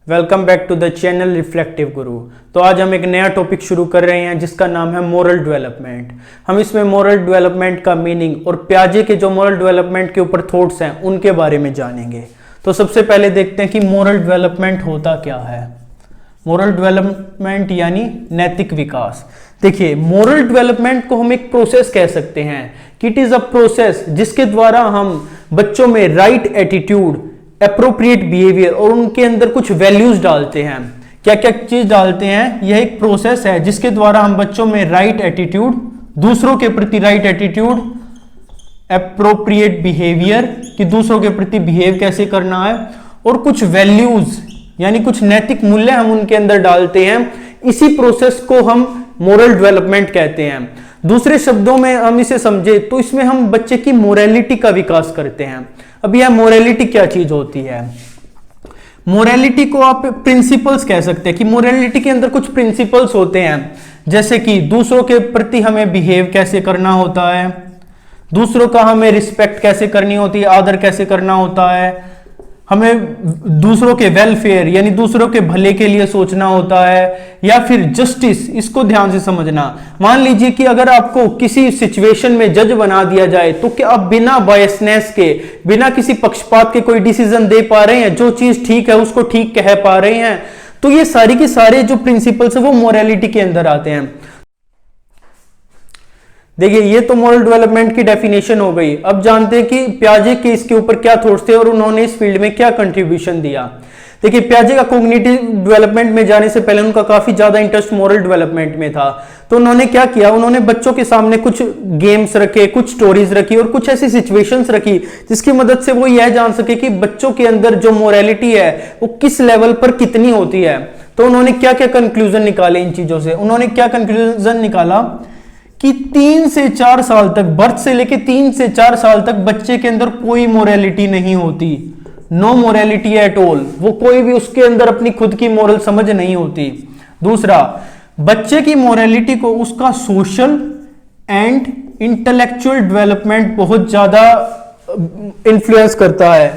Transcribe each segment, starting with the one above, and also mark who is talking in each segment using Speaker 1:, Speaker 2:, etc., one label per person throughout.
Speaker 1: Welcome back to the channel reflective guru. तो आज हम एक नया टॉपिक शुरू कर रहे हैं जिसका नाम है मोरल डेवलपमेंट। हम इसमें मोरल डेवलपमेंट का मीनिंग और पियाजे के जो मोरल डेवलपमेंट के ऊपर थॉट्स हैं उनके बारे में जानेंगे। तो सबसे पहले देखते हैं कि मोरल डेवलपमेंट होता क्या है। मोरल डेवलपमेंट यानी नैतिक विकास। देखिए, मोरल डेवलपमेंट को हम एक प्रोसेस कह सकते हैं कि इट इज अ प्रोसेस जिसके द्वारा हम बच्चों में राइट एटीट्यूड, एप्रोप्रिएट बिहेवियर और उनके अंदर कुछ वैल्यूज डालते हैं। क्या क्या चीज डालते हैं? यह एक प्रोसेस है जिसके द्वारा हम बच्चों में राइट एटीट्यूड, दूसरों के प्रति राइट एटीट्यूड, एप्रोप्रिएट बिहेवियर कि दूसरों के प्रति बिहेव कैसे करना है, और कुछ वैल्यूज यानी कुछ नैतिक मूल्य हम उनके अंदर डालते हैं। इसी प्रोसेस को हम मोरल डेवलपमेंट कहते हैं। दूसरे शब्दों में हम इसे समझे तो इसमें हम बच्चे की मोरालिटी का विकास करते हैं। अब यह मोरालिटी क्या चीज होती है? मोरालिटी को आप प्रिंसिपल्स कह सकते हैं कि मोरालिटी के अंदर कुछ प्रिंसिपल्स होते हैं, जैसे कि दूसरों के प्रति हमें बिहेव कैसे करना होता है, दूसरों का हमें रिस्पेक्ट कैसे करनी होती है, आदर कैसे करना होता है, हमें दूसरों के वेलफेयर यानी दूसरों के भले के लिए सोचना होता है, या फिर जस्टिस। इसको ध्यान से समझना। मान लीजिए कि अगर आपको किसी सिचुएशन में जज बना दिया जाए तो क्या आप बिना बायसनेस के, बिना किसी पक्षपात के कोई डिसीजन दे पा रहे हैं? जो चीज ठीक है उसको ठीक कह पा रहे हैं? तो ये सारी की सारे जो प्रिंसिपल्स है वो मोरालिटी के अंदर आते हैं। देखिए, ये तो मोरल डेवलपमेंट की डेफिनेशन हो गई। अब जानते हैं कि पियाजे के इसके ऊपर क्या थॉट्स थे और उन्होंने इस फील्ड में क्या कंट्रीब्यूशन दिया। देखिए, पियाजे का कॉग्निटिव डेवलपमेंट में जाने से पहले उनका काफी ज्यादा इंटरेस्ट मोरल डेवलपमेंट में था। तो उन्होंने क्या किया, उन्होंने बच्चों के सामने कुछ गेम्स रखे, कुछ स्टोरीज रखी और कुछ ऐसी सिचुएशंस रखी जिसकी मदद से वो यह जान सके कि बच्चों के अंदर जो मोरालिटी है वो किस लेवल पर कितनी होती है। तो उन्होंने क्या क्या कंक्लूजन निकाले इन चीजों से? उन्होंने क्या कंक्लूजन निकाला कि 3 से 4 साल तक, बर्थ से लेके 3 से 4 साल तक बच्चे के अंदर कोई मोरालिटी नहीं होती। No morality at all. वो कोई भी उसके अंदर अपनी खुद की मोरल समझ नहीं होती। दूसरा, बच्चे की मोरालिटी को उसका सोशल एंड इंटेलेक्चुअल डेवलपमेंट बहुत ज्यादा इन्फ्लुएंस करता है।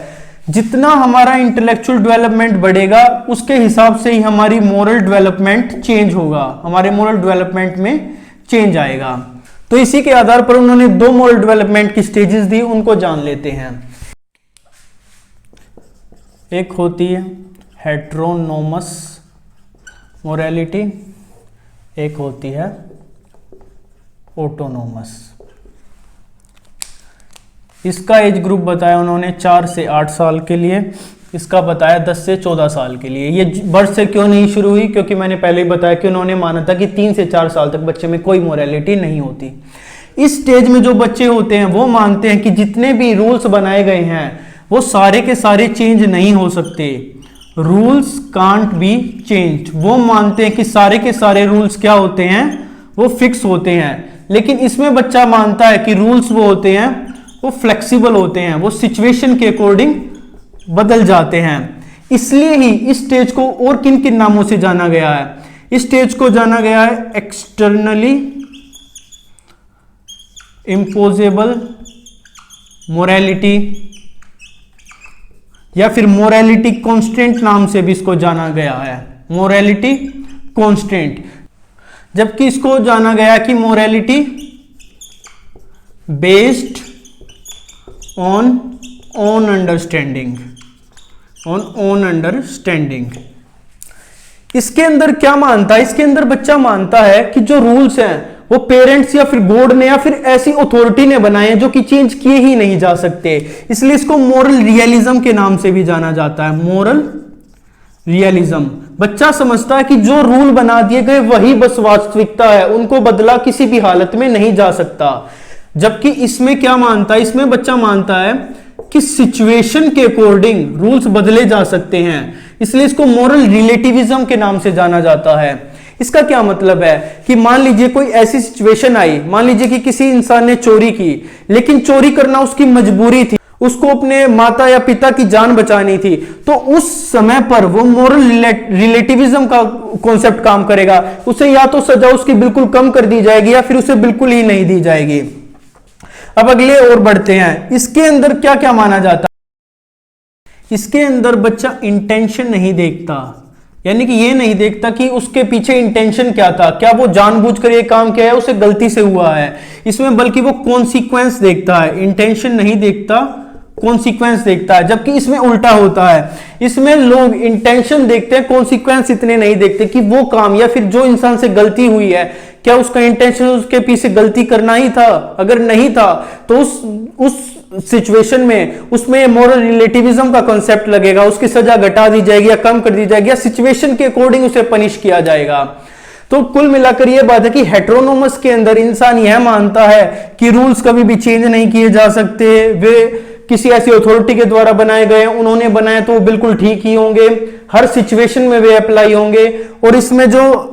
Speaker 1: जितना हमारा इंटेलेक्चुअल डेवलपमेंट बढ़ेगा उसके हिसाब से ही हमारी मोरल डेवलपमेंट चेंज होगा, हमारे मोरल डेवलपमेंट में चेंज आएगा। तो इसी के आधार पर उन्होंने 2 मोरल डेवलपमेंट की स्टेजेस दी, उनको जान लेते हैं। एक होती है हेटेरोनोमस मोरालिटी, एक होती है ऑटोनोमस। इसका एज ग्रुप बताया उन्होंने 4 से 8 साल के लिए, इसका बताया 10 से 14 साल के लिए। ये बर्थ से क्यों नहीं शुरू हुई? क्योंकि मैंने पहले ही बताया कि उन्होंने माना था कि 3 से 4 साल तक बच्चे में कोई मोरालिटी नहीं होती। इस स्टेज में जो बच्चे होते हैं वो मानते हैं कि जितने भी रूल्स बनाए गए हैं वो सारे के सारे चेंज नहीं हो सकते। Rules can't be change. वो मानते हैं कि सारे के सारे रूल्स क्या होते हैं, वो फिक्स होते हैं। लेकिन इसमें बच्चा मानता है कि रूल्स वो होते हैं वो फ्लेक्सिबल होते हैं, वो सिचुएशन के अकॉर्डिंग बदल जाते हैं। इसलिए ही इस स्टेज को और किन किन नामों से जाना गया है? इस स्टेज को जाना गया है एक्सटर्नली इंपोजेबल मोरालिटी, या फिर मोरालिटी कांस्टेंट नाम से भी इसको जाना गया है, मोरालिटी कांस्टेंट। जबकि इसको जाना गया कि morality based on own understanding, on own understanding. इसके अंदर क्या मानता है? इसके अंदर बच्चा मानता है कि जो रूल्स हैं वो पेरेंट्स या फिर बोर्ड ने या फिर ऐसी अथॉरिटी ने बनाए हैं जो कि चेंज किए ही नहीं जा सकते। इसलिए इसको मोरल रियलिज्म के नाम से भी जाना जाता है, मोरल रियलिज्म। बच्चा समझता है कि जो रूल बना दिए गए वही बस वास्तविकता है, उनको बदला किसी भी हालत में नहीं जा सकता। जबकि इसमें क्या मानता है? इसमें बच्चा मानता है कि सिचुएशन के अकॉर्डिंग रूल्स बदले जा सकते हैं। इसलिए इसको मोरल रिलेटिविज्म के नाम से जाना जाता है। इसका क्या मतलब है कि मान लीजिए कोई ऐसी सिचुएशन आई, मान लीजिए कि किसी इंसान ने चोरी की, लेकिन चोरी करना उसकी मजबूरी थी, उसको अपने माता या पिता की जान बचानी थी। तो उस समय पर वो मोरल रिलेटिविज्म का कॉन्सेप्ट काम करेगा। उसे या तो सजा उसकी बिल्कुल कम कर दी जाएगी या फिर उसे बिल्कुल ही नहीं दी जाएगी। अब अगले और बढ़ते हैं। इसके अंदर क्या क्या माना जाता है? इसके अंदर बच्चा इंटेंशन नहीं देखता, यानी कि ये नहीं देखता कि उसके पीछे इंटेंशन क्या था, क्या वो जानबूझकर ये काम किया है, उसे गलती से हुआ है इसमें, बल्कि वो कॉन्सिक्वेंस देखता है। इंटेंशन नहीं देखता, कॉन्सिक्वेंस देखता है, जबकि इसमें उल्टा होता है। इसमें लोग इंटेंशन देखते हैं, कॉन्सिक्वेंस इतने नहीं देखते कि वो काम या फिर जो इंसान से गलती हुई है, क्या उसका इंटेंशन उसके पीछे गलती करना ही था। अगर नहीं था तो उस सिचुएशन में उसमें मोरल रिलेटिविज्म का कॉन्सेप्ट लगेगा, उसकी सजा घटा दी जाएगी या कम कर दी जाएगी या सिचुएशन के अकॉर्डिंग उसे पनिश किया जाएगा। तो कुल मिलाकर यह बात है कि हेटेरोनोमस के अंदर इंसान यह मानता है कि रूल्स कभी भी चेंज नहीं किए जा सकते, वे किसी ऐसी अथॉरिटी के द्वारा बनाए गए, उन्होंने बनाए तो वो बिल्कुल ठीक ही होंगे, हर सिचुएशन में वे अप्लाई होंगे, और इसमें जो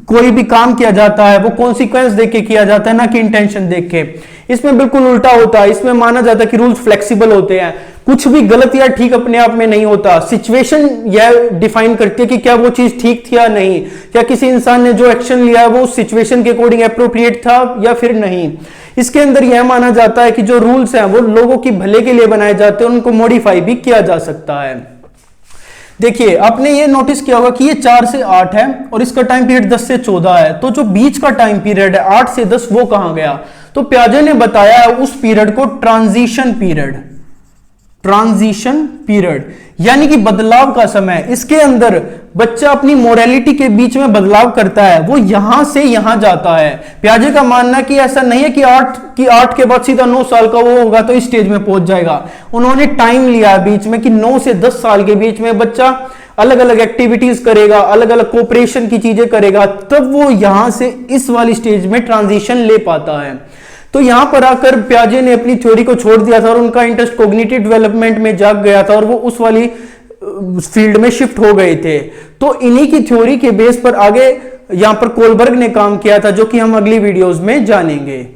Speaker 1: कोई भी काम किया जाता है वो कॉन्सिक्वेंस देख के किया जाता है, ना कि इंटेंशन देख के। इसमें बिल्कुल उल्टा होता है, इसमें माना जाता है कि रूल्स फ्लेक्सिबल होते हैं, कुछ भी गलत या ठीक अपने आप में नहीं होता, सिचुएशन यह डिफाइन करती है कि क्या वो चीज ठीक थी या नहीं, क्या किसी इंसान ने जो एक्शन लिया है वो सिचुएशन के अकॉर्डिंग अप्रोप्रिएट था या फिर नहीं। इसके अंदर यह माना जाता है कि जो रूल्स हैं वो लोगों की भले के लिए बनाए जाते हैं, उनको मॉडिफाई भी किया जा सकता है। देखिए, आपने ये नोटिस किया होगा कि ये 4 से 8 है और इसका टाइम पीरियड 10 से 14 है, तो जो बीच का टाइम पीरियड है 8 से 10 वो कहां गया? तो प्याजे ने बताया उस पीरियड को ट्रांजिशन पीरियड, ट्रांजिशन पीरियड यानी कि बदलाव का समय। इसके अंदर बच्चा अपनी मोरालिटी के बीच में बदलाव करता है, वो यहां से यहां जाता है। प्याजे का मानना है कि ऐसा नहीं है कि 8 के बाद सीधा 9 साल का वो होगा तो इस स्टेज में पहुंच जाएगा। उन्होंने टाइम लिया बीच में कि 9 से 10 साल के बीच में बच्चा अलग अलग एक्टिविटीज करेगा, अलग अलग कोऑपरेशन की चीजें करेगा, तब वो यहां से इस वाली स्टेज में ट्रांजिशन ले पाता है। तो यहां पर आकर प्याजे ने अपनी थ्योरी को छोड़ दिया था और उनका इंटरेस्ट कॉग्निटिव डेवलपमेंट में जाग गया था और वो उस वाली फील्ड में शिफ्ट हो गए थे। तो इन्हीं की थ्योरी के बेस पर आगे यहां पर कोलबर्ग ने काम किया था, जो कि हम अगली वीडियोस में जानेंगे।